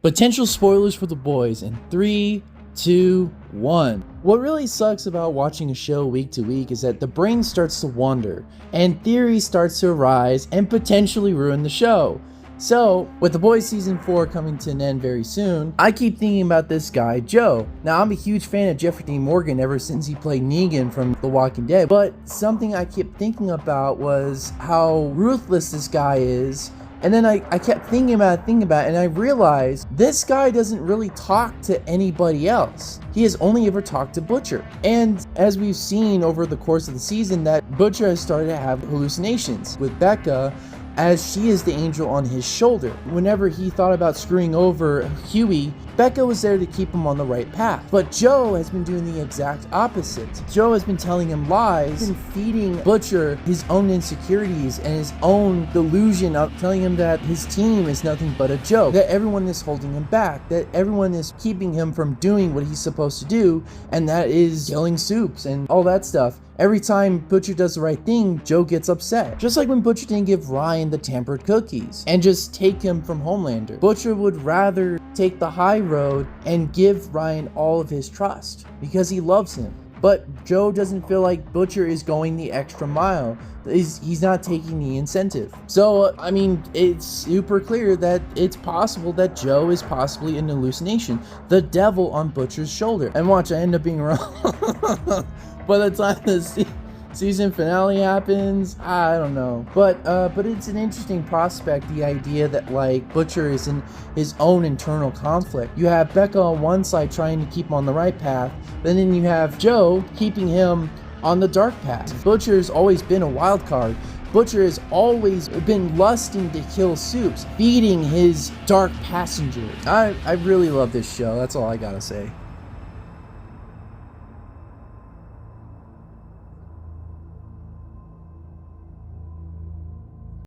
Potential spoilers for the boys in 3, 2, 1. What really sucks about watching a show week to week is that the brain starts to wander, and theory starts to arise and potentially ruin the show. So, with The Boys Season 4 coming to an end very soon, I keep thinking about this guy, Joe. Now, I'm a huge fan of Jeffrey Dean Morgan ever since he played Negan from The Walking Dead, but something I kept thinking about was how ruthless this guy is. And then I kept thinking about it, and I realized this guy doesn't really talk to anybody else. He has only ever talked to Butcher. And as we've seen over the course of the season, that Butcher has started to have hallucinations with Becca, as she is the angel on his shoulder. Whenever he thought about screwing over Huey, Becca was there to keep him on the right path. But Joe has been doing the exact opposite. Joe has been telling him lies and feeding Butcher his own insecurities and his own delusion of telling him that his team is nothing but a joke, that everyone is holding him back, that everyone is keeping him from doing what he's supposed to do, and that is killing Soups and all that stuff. Every time Butcher does the right thing, Joe gets upset. Just like when Butcher didn't give Ryan the tampered cookies and just take him from Homelander. Butcher would rather take the high road and give Ryan all of his trust because he loves him. But Joe doesn't feel like Butcher is going the extra mile. He's not taking the incentive. So, I mean, it's super clear that it's possible that Joe is possibly an hallucination. The devil on Butcher's shoulder. And watch, I end up being wrong. By the time the season finale happens, I don't know. But it's an interesting prospect, the idea that, like, Butcher is in his own internal conflict. You have Becca on one side trying to keep him on the right path, but then you have Joe keeping him on the dark path. Butcher's always been a wild card. Butcher has always been lusting to kill Soups, feeding his dark passenger. I really love this show. That's all I gotta say.